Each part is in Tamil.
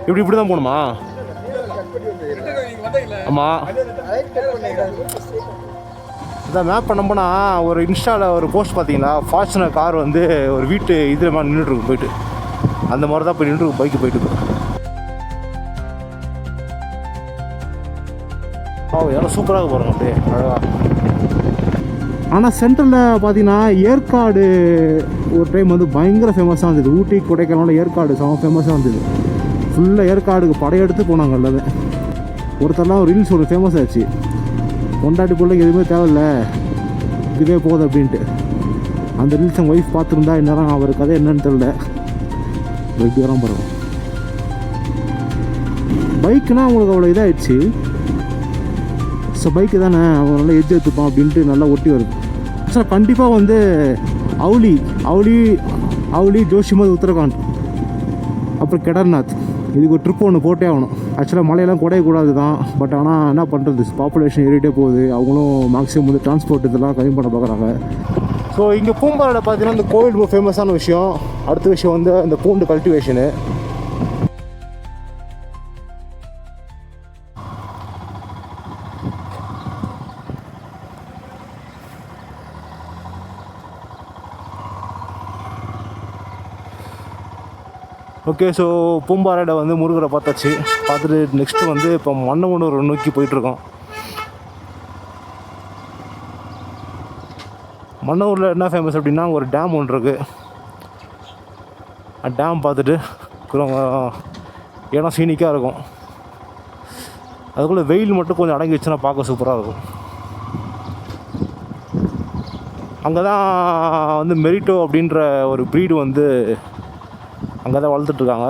இப்படி தான் போகணுமா? ஆமாம். இதான் மேப் பண்ணோம்னா ஒரு இன்ஸ்டாவில் ஒரு போஸ்ட் பார்த்தீங்களா, ஃபார்ச்சுனர் கார் வந்து ஒரு வீட்டு இதில் மாதிரி நின்றுட்டுருக்கு போயிட்டு, அந்த மாதிரி தான் போய் நின்று பைக்கு போயிட்டு. இதெல்லாம் சூப்பராக போகிறோம் அப்படியே அழகாக. ஆனால் சென்ட்ரலில் பார்த்தீங்கன்னா ஏற்காடு ஒரு டைம் வந்து பயங்கர ஃபேமஸாக இருந்தது. ஊட்டி கொடைக்கானல் ஏற்காடு செம ஃபேமஸாக இருந்தது. ஃபுல்லாக ஏற்காடுக்கு படையெடுத்து போனாங்க. எல்லாமே ஒருத்தர்லாம் ரீல்ஸ் ஒரு ஃபேமஸ் ஆச்சு, கொண்டாட்டி பிள்ளைங்க எதுவுமே தேவையில்லை இதே போகுது அப்படின்ட்டு. அந்த ரீல்ஸ் எங்கள் ஒய்ஃப் பார்த்துருந்தா இந்நேரம் அவர் கதை என்னன்னு தெரியல. எப்படி வரான் பாருங்க. பைக்குனால் அவங்களுக்கு அவ்வளோ இதாகிடுச்சு. ஸோ பைக்கு தானே அவன் நல்லா எஜ்ஜு எடுத்துப்பான் அப்படின்ட்டு நல்லா ஒட்டி வருது. ஸோ கண்டிப்பாக வந்து அவுலி ஜோஷிமத் உத்தரகாண்ட் அப்புறம் கேதார்நாத் இதுக்கு ஒரு ட்ரிப் ஒன்று போட்டே ஆகணும். ஆக்சுவலாக மலையெல்லாம் குடையக்கூடாது தான், பட் ஆனால் என்ன பண்ணுறது, பாப்புலேஷன் ஏறிட்டே போகுது. அவங்களும் மேக்ஸிமம் வந்து டிரான்ஸ்போர்ட் இதெல்லாம் கம்மி பண்ண பார்க்குறாங்க. ஸோ இங்கே பூம்பாறையில் பார்த்தீங்கன்னா இந்த கோவில் ரொம்ப ஃபேமஸான விஷயம். அடுத்த விஷயம் வந்து இந்த பூண்டு கல்டிவேஷனு. ஓகே, ஸோ பூம்பாறையில் வந்து முருகரை பார்த்தாச்சு. பார்த்துட்டு நெக்ஸ்ட்டு வந்து இப்போ மன்னவனூர் நோக்கி போயிட்டுருக்கோம். மன்னவூரில் என்ன ஃபேமஸ் அப்படின்னா ஒரு டேம் ஒன்று இருக்குது. டேம் பார்த்துட்டு இடம் சீனிக்காக இருக்கும். அதுக்குள்ளே வெயில் மட்டும் கொஞ்சம் அடங்கி வச்சுன்னா பார்க்க சூப்பராக இருக்கும். அங்கே தான் வந்து மெரிட்டோ அப்படின்ற ஒரு ப்ரீடு வந்து அங்கே தான் வளர்த்துட்ருக்காங்க.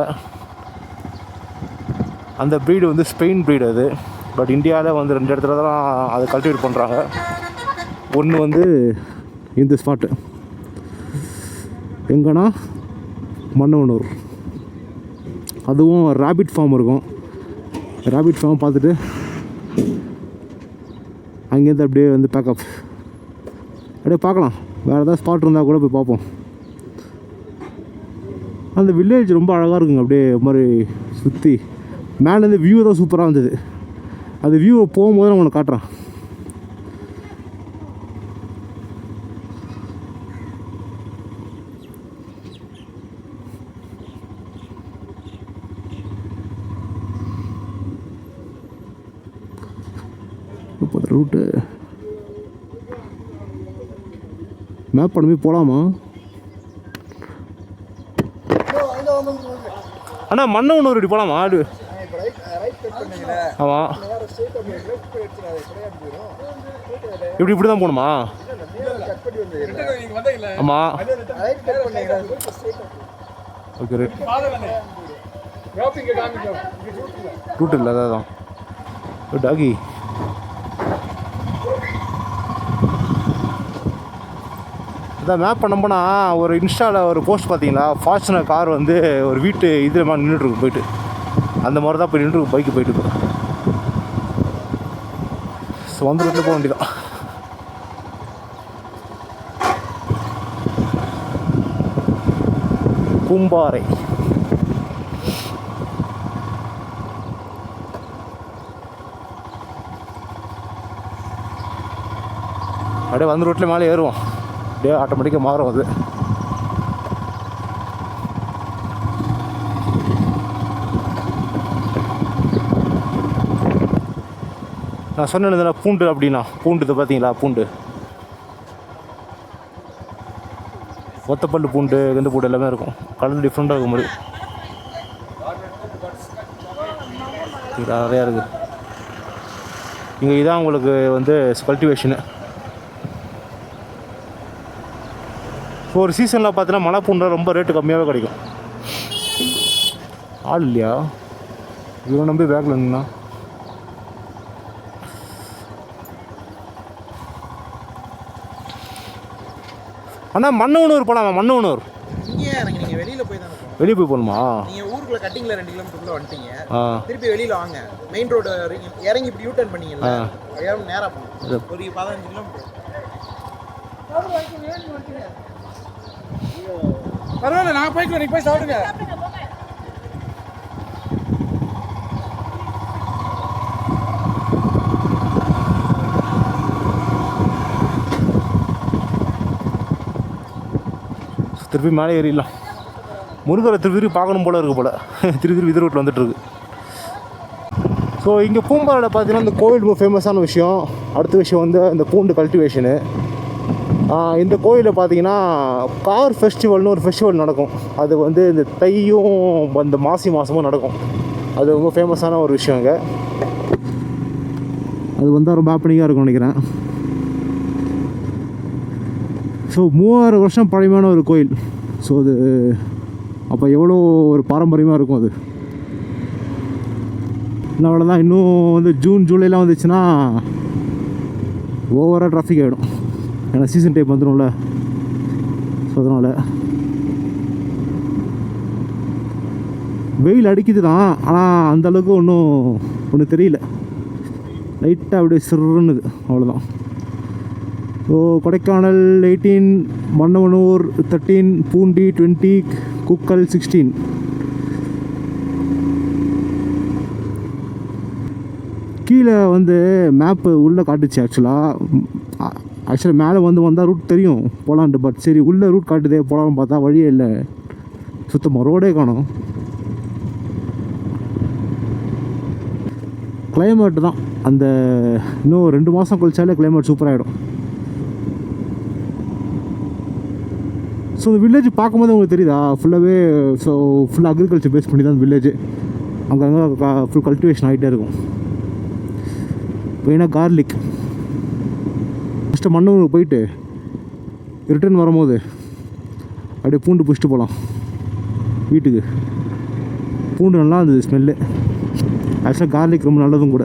அந்த ப்ரீடு வந்து ஸ்பெயின் ப்ரீடு அது. பட் இந்தியாவில் வந்து 2 இடத்துல தான் அதை கல்டிவேட் பண்ணுறாங்க. ஒன்று வந்து இந்த ஸ்பாட்டு எங்கன்னா மன்னவனூர், அதுவும் ராபிட் ஃபார்ம் இருக்கும். ராபிட் ஃபார்ம் பார்த்துட்டு அங்கேருந்து அப்படியே வந்து பேக்கப் அப்படியே பார்க்கலாம். வேறு ஏதாவது ஸ்பாட் இருந்தால் கூட போய் பார்ப்போம். அந்த வில்லேஜ் ரொம்ப அழகாக இருக்குங்க. அப்படியே மாதிரி சுற்றி மேலேருந்து வியூ தான் சூப்பராக இருந்தது. அந்த வியூவை போகும்போது நான் உனக்கு காட்டுறேன். இப்போ ரூட்டு மேப் பண்ணி போகலாமா? அண்ணா மன்னவனூர் இப்படி போகலாமா? ஆமாம், இப்படி தான் போகணுமா? ஆமாம், ஓகே ரைட். ரூட் இல்லை, அதான் டாகி. அதான் மேப் பண்ணோம்னா ஒரு இன்ஸ்டாவில் ஒரு போஸ்ட் பார்த்தீங்களா, ஃபார்ச்சுனர் கார் வந்து ஒரு வீட்டு இதில் மாதிரி நின்றுட்டுருக்கு போயிட்டு, அந்த மாதிரி தான் போய் நின்று பைக்கு போயிட்டு. ஸோ வந்து வீட்டில் போக வேண்டியதான். பூம்பாறை அப்படியே வந்து ரோட்டில் மேலே ஏறுவோம். அப்படியே ஆட்டோமேட்டிக்காக மாறும் அது. நான் சொன்னேன் பூண்டு அப்படின்னா, பூண்டு இது பார்த்தீங்களா, பூண்டு ஒத்தப்பல்லு பூண்டு, வெந்து பூண்டு எல்லாமே இருக்கும். கலர் டிஃப்ரெண்ட்டாக இருக்கும் மாதிரி நிறையா இருக்குது இங்கே. இதான் உங்களுக்கு வந்து கல்டிவேஷனு. இப்போ ஒரு சீசனில் பார்த்தீங்கன்னா மலை பூண்டை ரொம்ப ரேட்டு கம்மியாகவே கிடைக்கும். ஆள் இல்லையா இவரை நம்பி பேக்கில் இருந்தீங்கன்னா? அண்ணா மன்னவனூர் போகலாமா? மன்னவனூர் நீங்கள் வெளியில் போய் தான் வெளியே போய் போகணுமா? நீங்கள் ஊருக்குள்ள கட்டிங்கில் 2 கிலோமீட்டருக்குள்ள வந்துட்டீங்க. திருப்பி வெளியில் வாங்க. மெயின் ரோடு இறங்கி இப்படி யூ டர்ன் பண்ணீங்கல்ல, நேராக போகணும். ஒரு 15 கிலோமீட்டர். பரவாயில்ல, நான் போய்க்கலாம், நீங்கள் போய் சாப்பிடுங்க. திருப்பி மேலே ஏறிடலாம். முருகரை திருப்பி பார்க்கணும் போல் இருக்குது போல். திருப்பி இது ரோட்டில் வந்துட்டுருக்கு. ஸோ இங்கே பூம்பாறையில் பார்த்தீங்கன்னா இந்த கோவில் ரொம்ப ஃபேமஸான விஷயம். அடுத்த விஷயம் வந்து இந்த பூண்டு கல்டிவேஷனு. இந்த கோயிலில் பார்த்தீங்கன்னா கார் ஃபெஸ்டிவல்னு ஒரு ஃபெஸ்டிவல் நடக்கும். அது வந்து இந்த தையும் இந்த மாசி மாதமும் நடக்கும். அது ரொம்ப ஃபேமஸான ஒரு விஷயம் இங்கே. அது வந்து ரொம்ப ஹாப்பனிங்காக இருக்கும்னு நினைக்கிறேன். ஸோ 3000 வருஷம் பழமையான ஒரு கோயில். ஸோ அது அப்போ எவ்வளோ ஒரு பாரம்பரியமாக இருக்கும் அது. இன்னும் அவ்வளோதான். இன்னும் வந்து ஜூன் ஜூலைலாம் வந்துச்சுன்னா ஓவராக டிராஃபிக் ஆகிடும். ஏன்னா சீசன் டைப் வந்துடும்ல. ஸோ அதனால் வெயில் அடிக்குது தான். ஆனால் அந்தளவுக்கு ஒன்றும் தெரியல. லைட்டாக அப்படியே சிறுன்னுது, அவ்வளோதான். ஸோ கொடைக்கானல் 18, மன்னவனூர் 13, பூண்டி 20, குக்கல் 16. கீழே வந்து மேப்பு உள்ளே காட்டுச்சு. ஆக்சுவலாக மேலே வந்தால் ரூட் தெரியும் போகலான்ட்டு. பட் சரி உள்ளே ரூட் காட்டுதே போகலான்னு பார்த்தா வழியே இல்லை, சுத்தமாக ரோடே காணும். கிளைமேட்டு தான் அந்த இன்னும் 2 மாதம் கழிச்சாலே கிளைமேட் சூப்பராகிடும். ஸோ இந்த வில்லேஜ் பார்க்கும்போது உங்களுக்கு தெரியுதா ஃபுல்லாகவே. ஸோ ஃபுல்லாக அக்ரிகல்ச்சர் பேஸ் பண்ணி தான் அந்த வில்லேஜ். அங்கங்கே ஃபுல் கல்டிவேஷன் ஆகிட்டே இருக்கும். மெயினாக கார்லிக். ஃபஸ்ட்டு மண்ணூருக்கு போயிட்டு ரிட்டர்ன் வரும்போது அப்படியே பூண்டு பிடிச்சிட்டு போகலாம் வீட்டுக்கு. பூண்டு நல்லா இருந்தது ஸ்மெல்லு. ஆக்சுவலாக கார்லிக் ரொம்ப நல்லதும் கூட.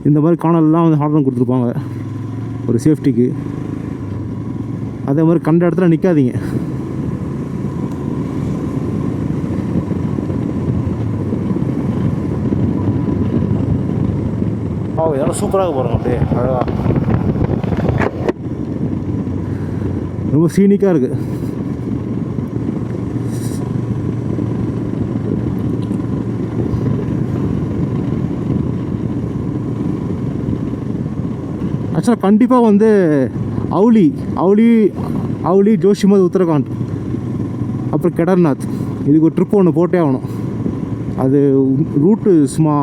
இந்த மாதிரி காணல்லாம் வந்து ஹார்ன் கொடுத்துருப்பாங்க ஒரு சேஃப்டிக்கு. அதே மாதிரி கண்ட இடத்துல நிற்காதீங்க. இதெல்லாம் சூப்பராக போகிறோம். அப்படியே அழகாக ரொம்ப சீனிக்காக இருக்குது. ஆக்சுவலாக கண்டிப்பாக வந்து அவுலி ஜோஷிமத் உத்தரகாண்ட் அப்புறம் கேதார்நாத் இதுக்கு ஒரு ட்ரிப் ஒன்று போட்டே ஆகணும். அது ரூட்டு சும்மா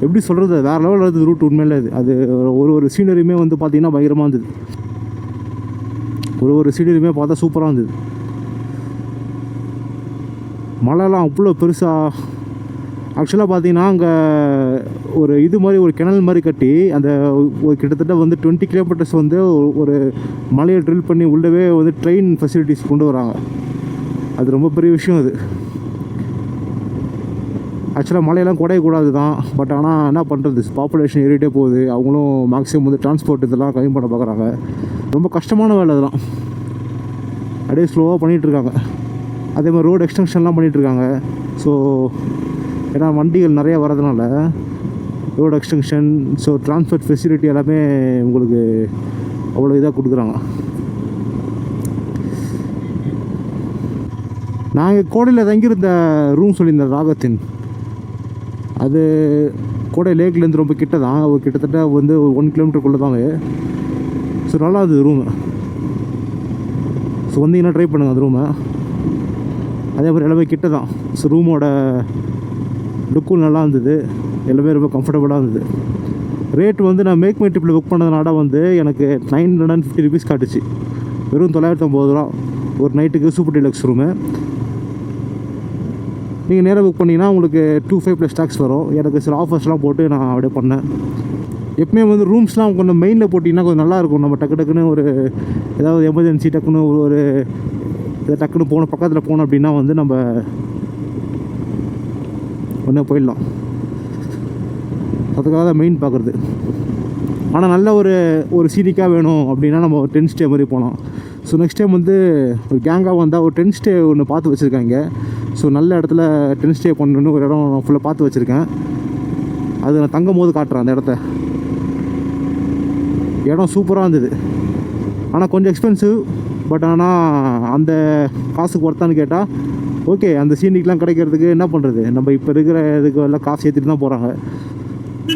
எப்படி சொல்கிறது, வேறு லெவலில் இருந்தது ரூட். உண்மையிலே அது ஒரு சீனரியுமே வந்து பார்த்திங்கன்னா பயங்கரமாக இருந்தது. ஒரு சீனரியுமே பார்த்தா சூப்பராக இருந்தது. மலைலாம் அவ்வளோ பெருசாக. ஆக்சுவலாக பார்த்தீங்கன்னா அங்கே ஒரு இது மாதிரி ஒரு கிணல் மாதிரி கட்டி அந்த ஒரு கிட்டத்தட்ட வந்து 20 கிலோமீட்டர்ஸ் வந்து ஒரு மலையை ட்ரில் பண்ணி உள்ளவே வந்து ட்ரெயின் ஃபெசிலிட்டிஸ் கொண்டு வராங்க. அது ரொம்ப பெரிய விஷயம் அது. ஆக்சுவலாக மலையெல்லாம் குறையக்கூடாது தான். பட் ஆனால் என்ன பண்ணுறது, பாப்புலேஷன் ஏறிட்டே போகுது. அவங்களும் மேக்ஸிமம் வந்து டிரான்ஸ்போர்ட் இதெல்லாம் கம்மி பண்ண பார்க்குறாங்க. ரொம்ப கஷ்டமான வேலை அதெல்லாம். அப்படியே ஸ்லோவாக பண்ணிகிட்ருக்காங்க. அதே மாதிரி ரோடு எக்ஸ்டென்ஷன்லாம் பண்ணிகிட்ருக்காங்க. ஸோ ஏன்னா வண்டிகள் நிறையா வரதுனால road extension, so transport facility எல்லாமே உங்களுக்கு அவ்வளோ இதாக கொடுக்குறாங்க. நாங்கள் கோடையில் தங்கியிருந்த ரூம் சொல்லியிருந்தேன் ராகத்தின். அது கோடை லேக்லேருந்து ரொம்ப கிட்ட தான். ஒரு கிட்டத்தட்ட வந்து 1 கிலோமீட்டருக்குள்ளே தாங்க. ஸோ நல்லா இருந்தது ரூமு. ஸோ வந்தீங்கன்னா ட்ரை பண்ணுங்கள் அந்த ரூமை. அதே மாதிரி எல்லாமே கிட்ட தான். ஸோ ரூமோட லுக்கும் நல்லா இருந்தது. எல்லாமே ரொம்ப கம்ஃபர்டபுளாக இருந்தது. ரேட் வந்து நான் மேக் மை ட்ரிப்பில் புக் பண்ணதுனால வந்து எனக்கு 950 rupees காட்டுச்சு. வெறும் 950 ரூபா ஒரு நைட்டுக்கு சூப்பர் டீலக்ஸ் ரூமு. நீங்கள் நேராக புக் பண்ணிங்கன்னா உங்களுக்கு 25 + tax வரும். எனக்கு சில ஆஃபர்ஸ்லாம் போட்டு நான் அப்படியே பண்ணேன். எப்பவுமே வந்து ரூம்ஸ்லாம் கொஞ்சம் மெயினில் போட்டிங்கன்னா கொஞ்சம் நல்லாயிருக்கும். நம்ம டக்குன்னு ஒரு ஏதாவது எமர்ஜென்சி டக்குன்னு ஒரு டக்குன்னு போகணும், பக்கத்தில் போகணும் அப்படின்னா வந்து நம்ம ஒன்றே போயிடலாம். அதுக்காக தான் மெயின் பார்க்குறது. ஆனால் நல்ல ஒரு சீனிக்காக வேணும் அப்படின்னா நம்ம ஒரு 10 ஸ்டே மாதிரி போகலாம். ஸோ நெக்ஸ்ட் டைம் வந்து ஒரு கேங்காக வந்தால் ஒரு 10 ஸ்டே ஒன்று பார்த்து வச்சுருக்காங்க. ஸோ நல்ல இடத்துல 10 ஸ்டே பண்ணணுன்னு ஒரு இடம் ஃபுல்லாக பார்த்து வச்சுருக்கேன். அது நான் தங்கும் போது காட்டுறேன் அந்த இடத்த. இடம் சூப்பராக இருந்தது. ஆனால் கொஞ்சம் எக்ஸ்பென்சிவ். பட் ஆனால் அந்த காசுக்கு ஒர்த்தான்னு கேட்டால் ஓகே. அந்த சீனிக்கெலாம் கிடைக்கிறதுக்கு என்ன பண்ணுறது, நம்ம இப்போ இருக்கிற இதுக்கு எல்லாம் காசு ஏற்றிட்டு தான் போகிறாங்க.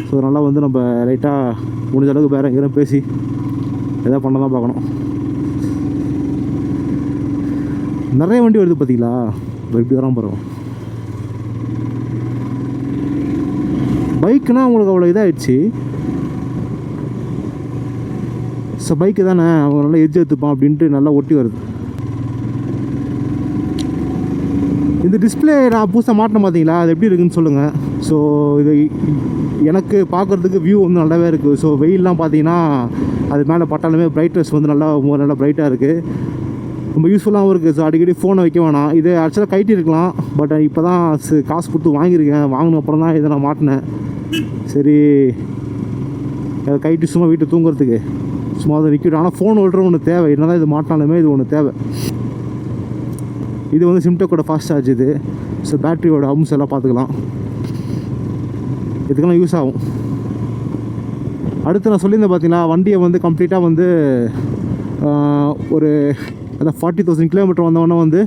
ஸோ அதனால் வந்து நம்ம லைட்டாக முடிஞ்ச அளவுக்கு வேறு எங்கேயும் பேசி எதாவது பண்ண தான் பார்க்கணும். நிறைய வண்டி வருது பார்த்தீங்களா, எப்படி வராமல் போகிறோம். பைக்குனால் அவங்களுக்கு அவ்வளோ இதாகிடுச்சு. ஸோ பைக்கு தானே அவங்க நல்லா எட்ஜ் எடுத்துப்பான் அப்படின்ட்டு நல்லா ஒட்டி வருது. இந்த டிஸ்பிளே நான் புதுசாக மாட்டினேன் பார்த்தீங்களா, அது எப்படி இருக்குதுன்னு சொல்லுங்கள். ஸோ இது எனக்கு பார்க்குறதுக்கு வியூ வந்து நல்லாவே இருக்குது. ஸோ வெயிலெலாம் பார்த்தீங்கன்னா அது மேலே பட்டாலுமே பிரைட்னஸ் வந்து நல்லா ப்ரைட்டாக இருக்குது, ரொம்ப யூஸ்ஃபுல்லாகவும் இருக்குது. ஸோ அடிக்கடி ஃபோனை வைக்க வேணாம். இது ஆக்சுவலாக கைட்டி இருக்கலாம், பட் இப்போ தான் காசு கொடுத்து வாங்கியிருக்கேன். வாங்கின அப்புறம் தான் இதை நான் மாட்டினேன். சரி கைட்டி சும்மா வீட்டை தூங்குறதுக்கு சும்மா அதை நிற்கிடும். ஆனால் ஃபோன் ஹோல்டரும் ஒன்று தேவை, என்ன தான் இது மாட்டினாலுமே இது ஒன்று தேவை. இது வந்து சிம்டெக்கோட ஃபாஸ்ட் சார்ஜ் இது. ஸோ பேட்டரியோட ஹம்ஸ் எல்லாம் பார்த்துக்கலாம், இதுக்கெல்லாம் யூஸ் ஆகும். அடுத்து நான் சொல்லியிருந்தேன் பார்த்தீங்கன்னா, வண்டியை வந்து கம்ப்ளீட்டாக வந்து ஒரு அதான் 40,000 கிலோமீட்டர் வந்தவொடனே வந்து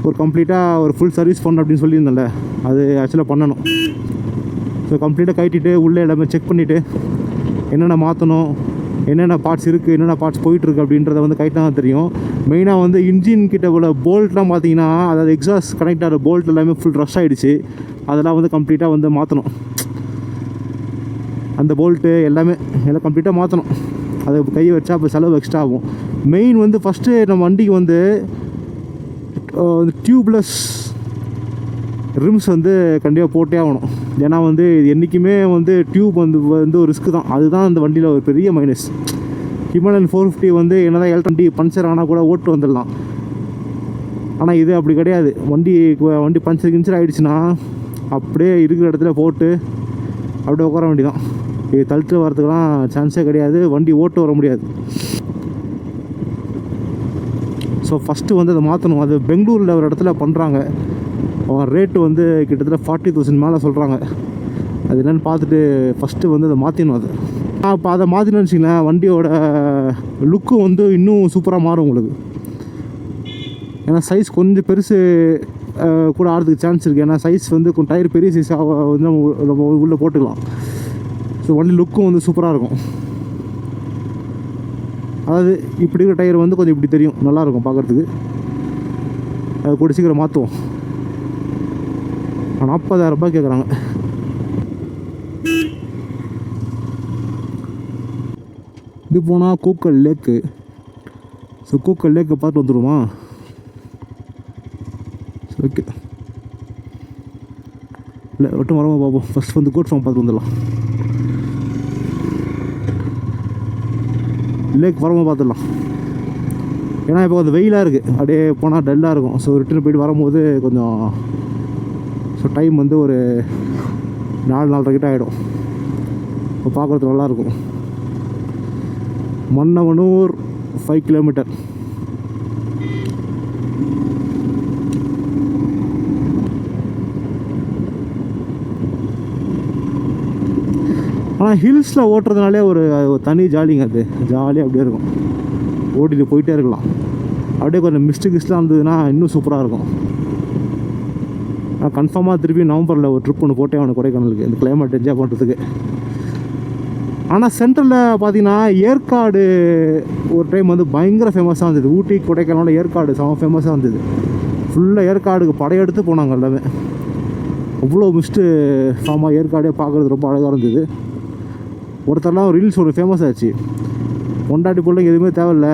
ஒரு கம்ப்ளீட்டாக ஒரு ஃபுல் சர்வீஸ் பண்ணணும் அப்படின்னு சொல்லியிருந்தேன்ல, அது ஆக்சுவலாக பண்ணணும். ஸோ கம்ப்ளீட்டாக கட்டிட்டு உள்ளே எல்லாமே செக் பண்ணிவிட்டு என்னென்ன மாற்றணும், என்னென்ன பார்ட்ஸ் இருக்குது, என்னென்ன பார்ட்ஸ் போயிட்டுருக்கு அப்படின்றத வந்து கைட்டாக தான் தெரியும். மெயினாக வந்து இன்ஜின் கிட்ட உள்ள போல்ட்லாம் பார்த்தீங்கன்னா, அதாவது எக்ஸாஸ்ட் கனெக்ட் ஆகிற போல்ட் எல்லாமே ஃபுல் ரஷ் ஆகிடுச்சு. அதெல்லாம் வந்து கம்ப்ளீட்டாக வந்து மாற்றணும். அந்த போல்ட்டு எல்லாமே எல்லாம் கம்ப்ளீட்டாக மாற்றணும். அதை கையை வச்சா அப்போ செலவு எக்ஸ்ட்ரா ஆகும். மெயின் வந்து ஃபஸ்ட்டு நம்ம வண்டிக்கு வந்து டியூப்லெஸ் ரிம்ஸ் வந்து கண்டிப்பாக போட்டே ஆகணும். ஏன்னா வந்து இது என்றைக்குமே வந்து டியூப் வந்து ஒரு ரிஸ்க்கு தான். அதுதான் அந்த வண்டியில் ஒரு பெரிய மைனஸ். ஹிமாலயன் 450 வந்து என்ன தான் எலக்ட்ரிக் வண்டி பஞ்சர் ஆனால் கூட ஓட்டு வந்துடலாம். ஆனால் இது அப்படி கிடையாது. வண்டி பஞ்சர் ஆகிடுச்சுன்னா அப்படியே இருக்கிற இடத்துல போட்டு அப்படியே உட்கார வேண்டியதான். இது தள்ளிட்டு வரதுக்கெலாம் சான்ஸே கிடையாது, வண்டி ஓட்டு வர முடியாது. ஸோ ஃபஸ்ட்டு வந்து அதை மாற்றணும். அது பெங்களூரில் ஒரு இடத்துல பண்ணுறாங்க. ரேட்டு வந்து கிட்டத்தட்ட 40,000 மேலே சொல்கிறாங்க. அது என்னென்னு பார்த்துட்டு ஃபஸ்ட்டு வந்து அதை மாற்றிடணும். அது இப்போ அதை மாற்றினு வச்சிங்களேன், வண்டியோட லுக்கு வந்து இன்னும் சூப்பராக மாறும் உங்களுக்கு. ஏன்னா சைஸ் கொஞ்சம் பெருசு கூட ஆடுறதுக்கு சான்ஸ் இருக்குது. ஏன்னா சைஸ் வந்து கொஞ்சம் டயர் பெரிய சைஸாக வந்து நம்ம உள்ளே போட்டுக்கலாம். ஸோ வண்டி லுக்கும் வந்து சூப்பராக இருக்கும். அதாவது இப்படி இருக்கிற டயர் வந்து கொஞ்சம் இப்படி தெரியும், நல்லாயிருக்கும் பார்க்குறதுக்கு. அது கூட சீக்கிரம் மாற்றுவோம். 40,000 ரூபாய் கேட்குறாங்க. இது போனால் கூக்கல் லேக்கு. ஸோ கூக்கல் லேக்கை பார்த்து வந்துடுமா? ஓகே, இல்லை ஒட்டும் வரமா பார்ப்போம். ஃபஸ்ட் வந்து கோட் ஃபார்ம் பார்த்து வந்துடலாம். லேக் வரமா பார்த்துடலாம். ஏன்னா இப்போ கொஞ்சம் வெயிலாக இருக்குது, அப்படியே போனால் டல்லாக இருக்கும். ஸோ ரிட்டர்ன் போய்ட்டு வரும்போது கொஞ்சம் ஸோ டைம் வந்து ஒரு 4-4:30 கிட்ட ஆகிடும். இப்போ பார்க்குறது நல்லாயிருக்கும். மன்னவனூர் 5 கிலோமீட்டர். ஆனால் ஹில்ஸில் ஓட்டுறதுனாலே ஒரு தனி ஜாலிங்க. அது ஜாலியாக அப்படியே இருக்கும், ஓட்டிகிட்டு போயிட்டே இருக்கலாம். அப்படியே கொஞ்சம் மிஸ்டேக்ஸ்லாம் இருந்ததுன்னா இன்னும் சூப்பராக இருக்கும். நான் கன்ஃபார்மாக திருப்பி நவம்பரில் ஒரு ட்ரிப் ஒன்று போட்டே அவனுக்கு கொடைக்கானலுக்கு, இந்த கிளைமேட் என்ஜாய் பண்ணுறதுக்கு. ஆனால் சென்ட்ரலில் பார்த்தீங்கன்னா ஏற்காடு ஒரு டைம் வந்து பயங்கர ஃபேமஸாக இருந்தது. ஊட்டி கொடைக்கானலோட ஏற்காடு செம ஃபேமஸாக இருந்தது. ஃபுல்லாக ஏற்காடுக்கு படையெடுத்து போனாங்க எல்லாமே. அவ்வளோ மிஸ்ட்டு ஃபார்மாக ஏற்காடே பார்க்குறது ரொம்ப அழகாக இருந்தது. ஒருத்தர்லாம் ரீல்ஸ் ஒரு ஃபேமஸ் ஆச்சு, பொண்டாட்டி பிள்ளைங்க எதுவுமே தேவையில்ல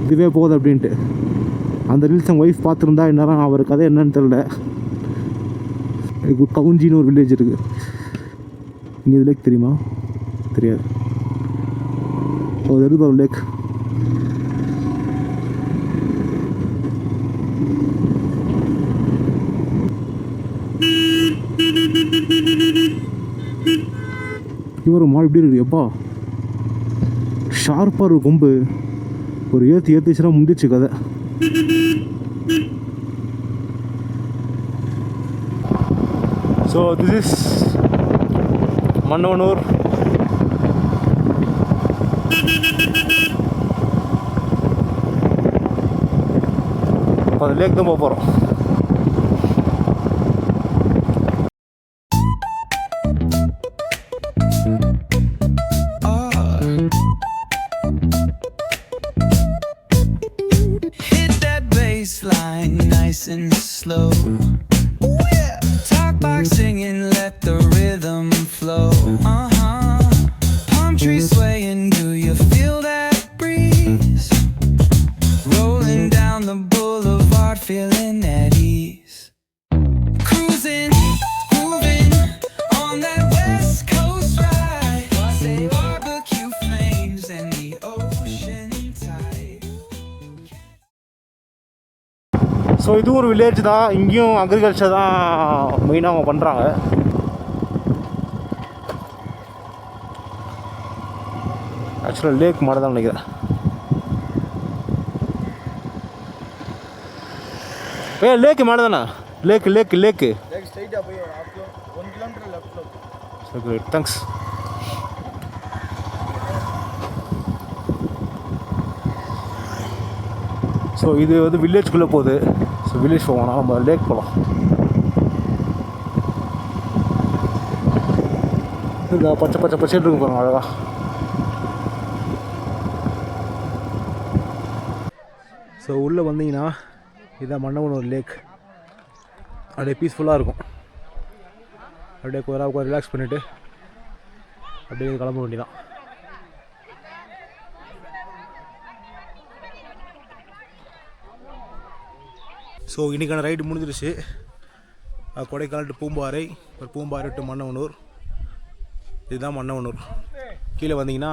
இதுவே போகுது அப்படின்ட்டு. அந்த ரீல்ஸ் என் ஒய்ஃப் பார்த்துருந்தா இந்நேரம் அவர் கதை என்னன்னு தெரில. கவுஞ்சின்னு ஒரு வில்லேஜ் இருக்குது இங்கே. இது லேக் தெரியுமா? தெரியாது. அது ஒரு லேக். இவர் மாடு இப்படி இருக்கு. எப்பா ஷார்ப்பாக ஒரு கொம்பு, ஒரு ஏற்றுச்சுன்னா முந்திச்சு கதை. So this is Mannavanur. இப்போ அந்த லேக் தான் போக போகிறோம். baseline nice and slow. Talk box singing, let the rhythm flow. Palm trees swaying, do you feel that breeze? Rolling down the boulevard, feeling at ease. Cruising, moving on that west coast ride. Say barbecue flames and the ocean tide. So இது ஒரு வில்லேஜ் தான். இங்கேயும் அக்ரிகல்ச்சர் தான் மெயினாக அவங்க பண்ணுறாங்க. ஆக்சுவலாக லேக் மாதிரி தான் நினைக்கிறேன். லேக்கு மேலே தானே? லேக்கு லேக்கு லேக்கு ஸ்ட்ரைட்டாக போய் ஒரு 1 கிலோமீட்டர் லெஃப்ட்டில். So great, thanks. ஸோ இது வந்து வில்லேஜ்குள்ளே போகுது. ஸோ வில்லேஜ் போவோம்னா நம்ம லேக் போகலாம். இந்த பச்சை பச்சை பச்சை இருக்கும் பாருங்க, அழகா. ஸோ உள்ளே வந்தீங்கன்னா இதான் மன்னவனூர் லேக். அப்படியே பீஸ்ஃபுல்லாக இருக்கும். அப்படியே கொஞ்சம் ரிலாக்ஸ் பண்ணிவிட்டு அப்படியே கிளம்ப வேண்டியதான். ஸோ இன்றைக்கான ரைடு முடிஞ்சிருச்சு. கொடைக்கானல் டு பூம்பாறை, ஒரு பூம்பாறை டு மன்னவனூர். இதுதான் மன்னவனூர். கீழே வந்தீங்கன்னா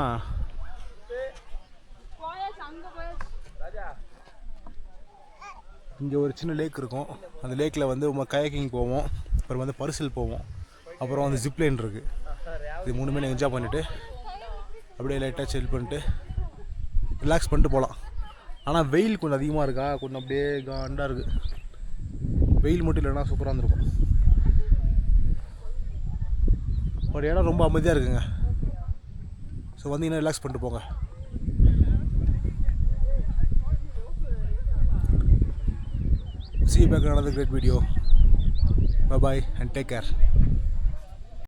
இங்கே ஒரு சின்ன லேக் இருக்கும். அந்த லேக்கில் வந்து கயாக்கிங் போவோம், அப்புறம் வந்து பரிசல் போவோம், அப்புறம் வந்து ஜிப்லைன் இருக்குது. இது 3 என்ஜாய் பண்ணிவிட்டு அப்படியே லைட்டாக சில் பண்ணிட்டு ரிலாக்ஸ் பண்ணிட்டு போகலாம். ஆனால் வெயில் கொஞ்சம் அதிகமாக இருக்கா, கொஞ்சம் அப்படியே காண்டாக இருக்குது. வெயில் மட்டும் இல்லைன்னா சூப்பராக இருந்திருக்கும். ஒரு இடம் ரொம்ப அமைதியாக இருக்குங்க. ஸோ வந்தீங்கன்னா ரிலாக்ஸ் பண்ணிட்டு போங்க. See you back in another great video. Bye bye and take care.